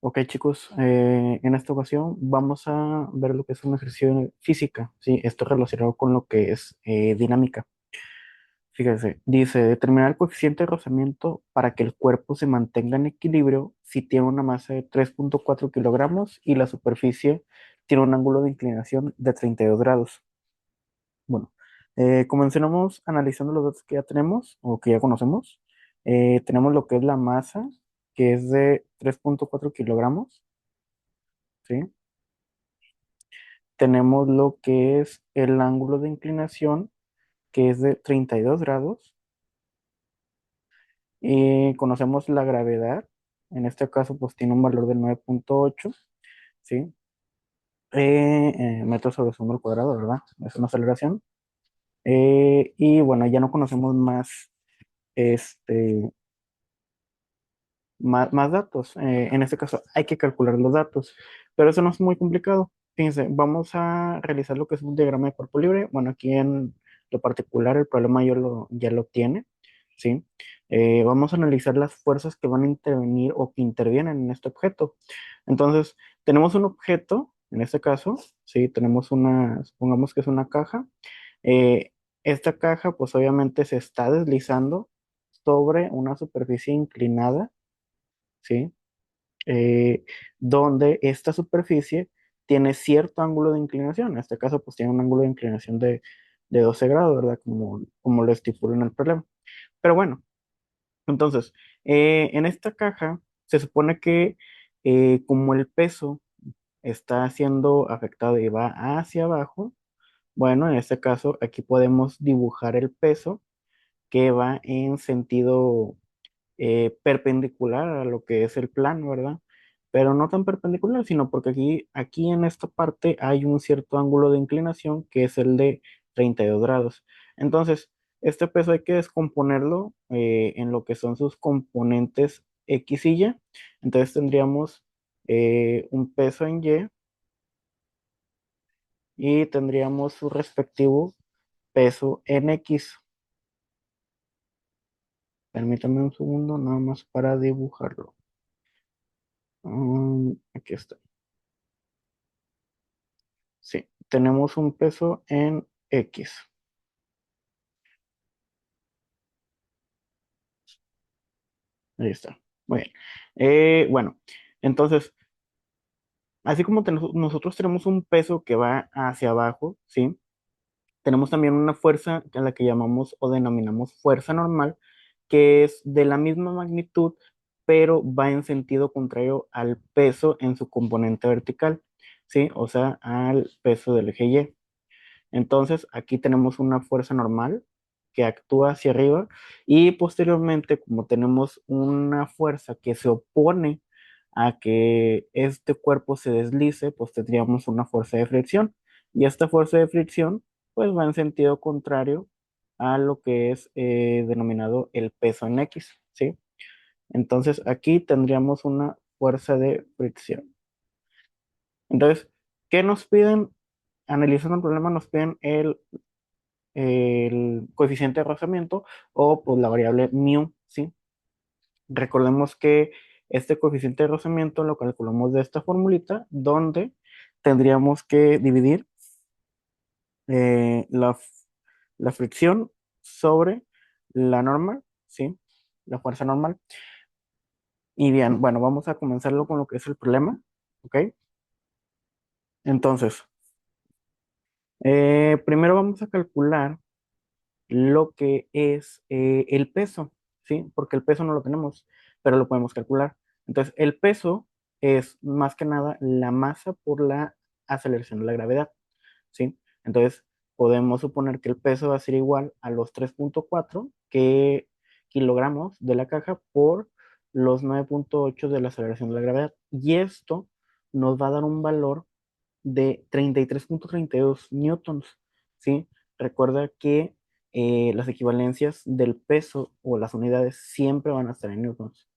Ok, chicos, en esta ocasión vamos a ver lo que es un ejercicio de física, ¿sí? Esto relacionado con lo que es dinámica. Fíjense, dice, determinar el coeficiente de rozamiento para que el cuerpo se mantenga en equilibrio si tiene una masa de 3,4 kilogramos y la superficie tiene un ángulo de inclinación de 32 grados. Bueno, comenzamos analizando los datos que ya tenemos o que ya conocemos. Tenemos lo que es la masa, que es de 3,4 kilogramos, ¿sí? Tenemos lo que es el ángulo de inclinación, que es de 32 grados. Y conocemos la gravedad. En este caso, pues tiene un valor de 9,8, ¿sí? Metros sobre segundo al cuadrado, ¿verdad? Es una aceleración. Y bueno, ya no conocemos más, este, más datos. En este caso, hay que calcular los datos, pero eso no es muy complicado. Fíjense, vamos a realizar lo que es un diagrama de cuerpo libre. Bueno, aquí en lo particular, el problema ya lo tiene, ¿sí? Vamos a analizar las fuerzas que van a intervenir o que intervienen en este objeto. Entonces, tenemos un objeto, en este caso, ¿sí? Tenemos supongamos que es una caja. Eh, Esta caja, pues obviamente se está deslizando sobre una superficie inclinada, ¿sí? Eh, Donde esta superficie tiene cierto ángulo de inclinación. En este caso, pues tiene un ángulo de inclinación de 12 grados, ¿verdad? Como lo estipula en el problema. Pero bueno, entonces, en esta caja se supone que como el peso está siendo afectado y va hacia abajo, bueno, en este caso aquí podemos dibujar el peso que va en sentido perpendicular a lo que es el plano, ¿verdad? Pero no tan perpendicular, sino porque aquí en esta parte hay un cierto ángulo de inclinación que es el de 32 grados. Entonces, este peso hay que descomponerlo en lo que son sus componentes X y Y. Entonces tendríamos un peso en Y tendríamos su respectivo peso en X. Permítame un segundo nada más para dibujarlo. Aquí está. Sí, tenemos un peso en X. Ahí está. Muy bien. Bueno, entonces, así como nosotros tenemos un peso que va hacia abajo, ¿sí? Tenemos también una fuerza a la que llamamos o denominamos fuerza normal, que es de la misma magnitud, pero va en sentido contrario al peso en su componente vertical, ¿sí? O sea, al peso del eje Y. Entonces, aquí tenemos una fuerza normal que actúa hacia arriba y posteriormente, como tenemos una fuerza que se opone a que este cuerpo se deslice, pues tendríamos una fuerza de fricción. Y esta fuerza de fricción, pues va en sentido contrario a lo que es denominado el peso en X, ¿sí? Entonces, aquí tendríamos una fuerza de fricción. Entonces, ¿qué nos piden? Analizando el problema, nos piden el coeficiente de rozamiento o pues la variable mu, ¿sí? Recordemos que este coeficiente de rozamiento lo calculamos de esta formulita donde tendríamos que dividir eh, la, f- la fricción sobre la normal, ¿sí? La fuerza normal. Y bien, bueno, vamos a comenzarlo con lo que es el problema, ¿ok? Entonces, primero vamos a calcular lo que es el peso, ¿sí? Porque el peso no lo tenemos, pero lo podemos calcular. Entonces, el peso es más que nada la masa por la aceleración de la gravedad, ¿sí? Entonces, podemos suponer que el peso va a ser igual a los 3,4 kilogramos de la caja por los 9,8 de la aceleración de la gravedad. Y esto nos va a dar un valor de 33,32 newtons, ¿sí? Recuerda que las equivalencias del peso o las unidades siempre van a estar en newtons.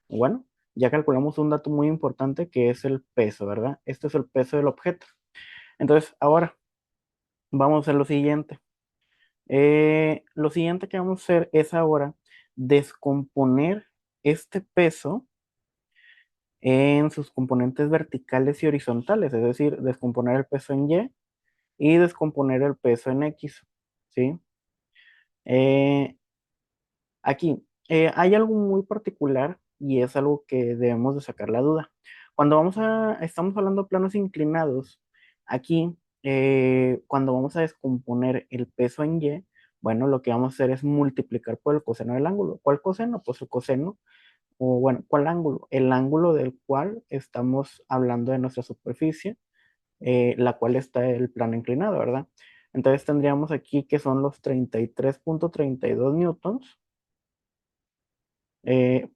Bueno, ya calculamos un dato muy importante que es el peso, ¿verdad? Este es el peso del objeto. Entonces, ahora vamos a hacer lo siguiente. Lo siguiente que vamos a hacer es ahora descomponer este peso en sus componentes verticales y horizontales, es decir, descomponer el peso en Y y descomponer el peso en X, ¿sí? Eh, Aquí hay algo muy particular y es algo que debemos de sacar la duda. Cuando estamos hablando de planos inclinados, aquí, cuando vamos a descomponer el peso en Y, bueno, lo que vamos a hacer es multiplicar por el coseno del ángulo. ¿Cuál coseno? Pues el coseno, o bueno, ¿cuál ángulo? El ángulo del cual estamos hablando de nuestra superficie, la cual está el plano inclinado, ¿verdad? Entonces tendríamos aquí que son los 33,32 newtons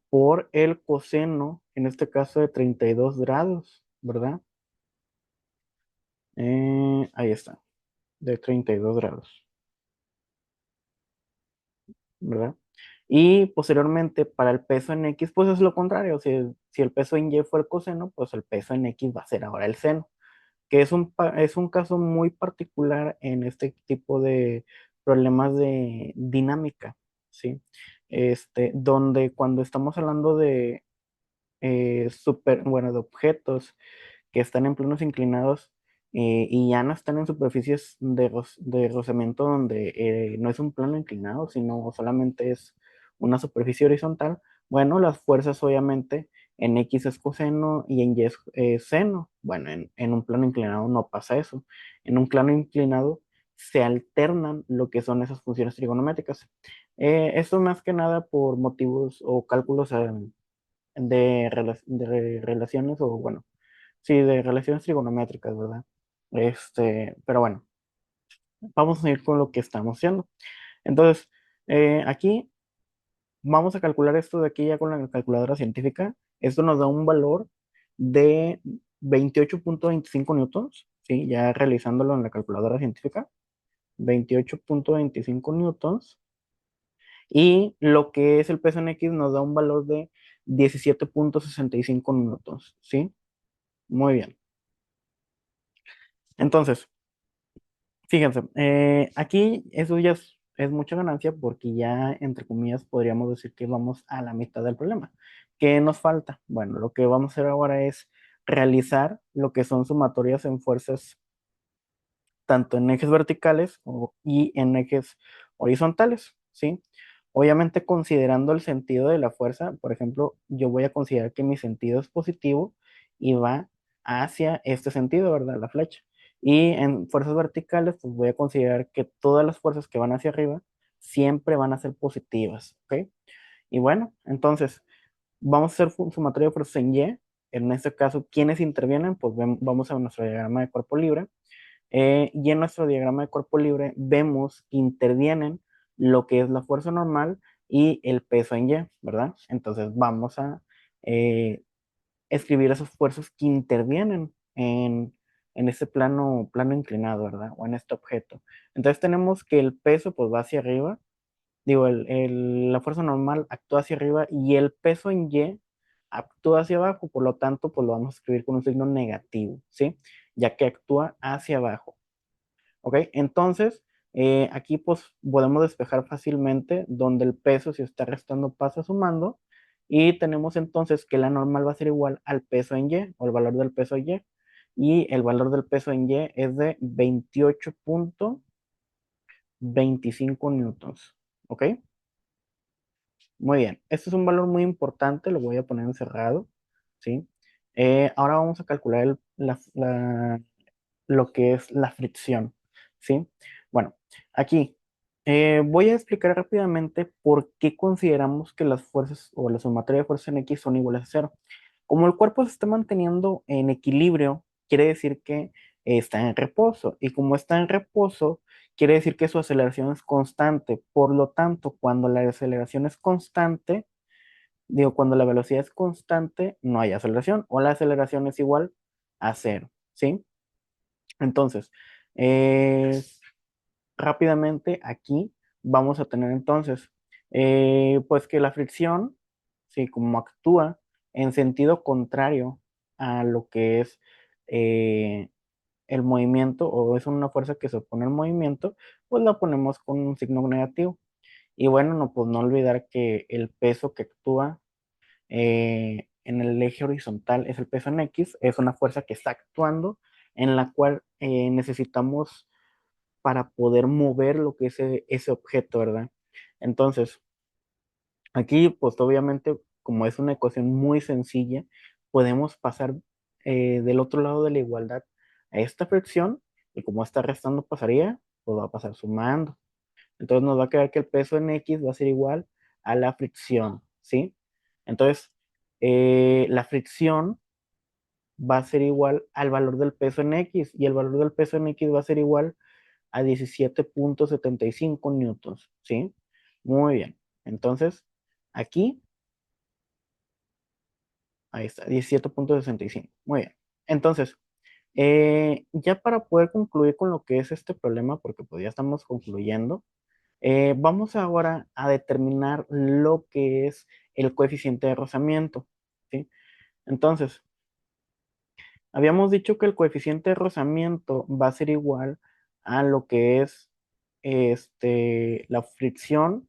por el coseno, en este caso de 32 grados, ¿verdad? Ahí está, de 32 grados, ¿verdad? Y posteriormente para el peso en X, pues es lo contrario. Si el peso en Y fue el coseno, pues el peso en X va a ser ahora el seno, que es un caso muy particular en este tipo de problemas de dinámica, ¿sí? Donde cuando estamos hablando de bueno, de objetos que están en planos inclinados, y ya no están en superficies de rozamiento donde no es un plano inclinado, sino solamente es una superficie horizontal. Bueno, las fuerzas obviamente en X es coseno y en Y es seno. Bueno, en un plano inclinado no pasa eso. En un plano inclinado se alternan lo que son esas funciones trigonométricas. Esto más que nada por motivos o cálculos de relaciones, o bueno, sí, de relaciones trigonométricas, ¿verdad? Pero bueno, vamos a ir con lo que estamos haciendo. Entonces, aquí vamos a calcular esto de aquí ya con la calculadora científica. Esto nos da un valor de 28,25 newtons, ¿sí? Ya realizándolo en la calculadora científica, 28,25 newtons. Y lo que es el peso en X nos da un valor de 17,65 newtons, ¿sí? Muy bien. Entonces, fíjense, aquí eso ya es mucha ganancia porque ya, entre comillas, podríamos decir que vamos a la mitad del problema. ¿Qué nos falta? Bueno, lo que vamos a hacer ahora es realizar lo que son sumatorias en fuerzas tanto en ejes verticales y en ejes horizontales, ¿sí? Obviamente considerando el sentido de la fuerza, por ejemplo, yo voy a considerar que mi sentido es positivo y va hacia este sentido, ¿verdad? La flecha. Y en fuerzas verticales, pues voy a considerar que todas las fuerzas que van hacia arriba siempre van a ser positivas, ¿ok? Y bueno, entonces, vamos a hacer sumatoria de fuerzas en Y. En este caso, ¿quiénes intervienen? Pues vamos a nuestro diagrama de cuerpo libre. Y en nuestro diagrama de cuerpo libre vemos que intervienen lo que es la fuerza normal y el peso en Y, ¿verdad? Entonces vamos a eh, escribir esas fuerzas que intervienen en ese plano inclinado, ¿verdad? O en este objeto. Entonces tenemos que el peso pues va hacia arriba, digo, la fuerza normal actúa hacia arriba y el peso en Y actúa hacia abajo, por lo tanto pues lo vamos a escribir con un signo negativo, ¿sí? Ya que actúa hacia abajo. ¿Ok? Entonces, aquí pues podemos despejar fácilmente donde el peso, si está restando, pasa sumando. Y tenemos entonces que la normal va a ser igual al peso en Y, o el valor del peso en Y. Y el valor del peso en Y es de 28,25 newtons. ¿Ok? Muy bien. Este es un valor muy importante, lo voy a poner encerrado. ¿Sí? Ahora vamos a calcular lo que es la fricción, ¿sí? Bueno, aquí voy a explicar rápidamente por qué consideramos que las fuerzas o la sumatoria de fuerzas en X son iguales a cero. Como el cuerpo se está manteniendo en equilibrio, quiere decir que está en reposo, y como está en reposo, quiere decir que su aceleración es constante. Por lo tanto, cuando la aceleración es constante, digo, cuando la velocidad es constante, no hay aceleración, o la aceleración es igual a cero, ¿sí? Entonces, eh, rápidamente aquí vamos a tener entonces, pues que la fricción, sí, como actúa en sentido contrario a lo que es eh, el movimiento, o es una fuerza que se opone al movimiento, pues la ponemos con un signo negativo. Y bueno, no, pues no olvidar que el peso que actúa en el eje horizontal es el peso en X, es una fuerza que está actuando en la cual necesitamos para poder mover lo que es ese objeto, ¿verdad? Entonces, aquí, pues obviamente, como es una ecuación muy sencilla, podemos pasar del otro lado de la igualdad a esta fricción, y como está restando pasaría, pues va a pasar sumando. Entonces nos va a quedar que el peso en X va a ser igual a la fricción, ¿sí? Entonces, la fricción va a ser igual al valor del peso en X, y el valor del peso en X va a ser igual a 17,75 newtons, ¿sí? Muy bien. Entonces, aquí, ahí está, 17,65. Muy bien. Entonces, ya para poder concluir con lo que es este problema, porque pues ya estamos concluyendo, vamos ahora a determinar lo que es el coeficiente de rozamiento, ¿sí? Entonces, habíamos dicho que el coeficiente de rozamiento va a ser igual a lo que es la fricción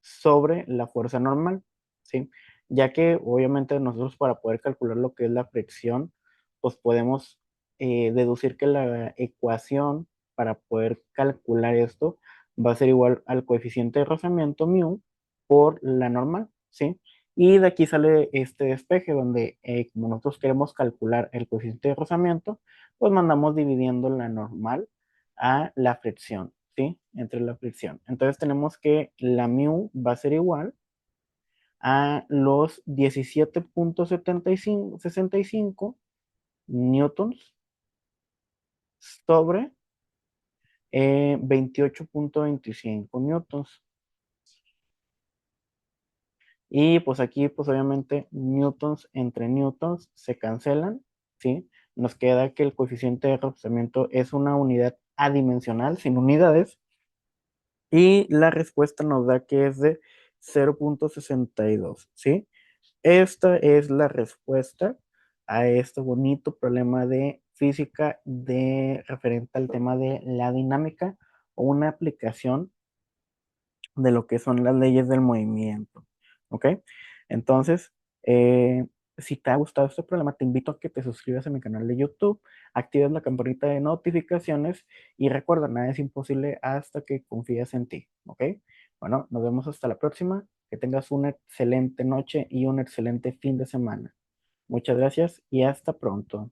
sobre la fuerza normal, ¿sí? Ya que obviamente nosotros para poder calcular lo que es la fricción, pues podemos deducir que la ecuación para poder calcular esto va a ser igual al coeficiente de rozamiento mu por la normal, ¿sí? Y de aquí sale este despeje donde como nosotros queremos calcular el coeficiente de rozamiento, pues mandamos dividiendo la normal a la fricción, ¿sí? Entre la fricción. Entonces tenemos que la mu va a ser igual a los 17,65 newtons sobre 28,25 newtons. Y pues aquí, pues obviamente, newtons entre newtons se cancelan, ¿sí? Nos queda que el coeficiente de rozamiento es una unidad adimensional, sin unidades, y la respuesta nos da que es de 0,62, ¿sí? Esta es la respuesta a este bonito problema de física de referente al tema de la dinámica o una aplicación de lo que son las leyes del movimiento. ¿Ok? Entonces, si te ha gustado este problema, te invito a que te suscribas a mi canal de YouTube, actives la campanita de notificaciones y recuerda, nada es imposible hasta que confíes en ti. ¿Ok? Bueno, nos vemos hasta la próxima. Que tengas una excelente noche y un excelente fin de semana. Muchas gracias y hasta pronto.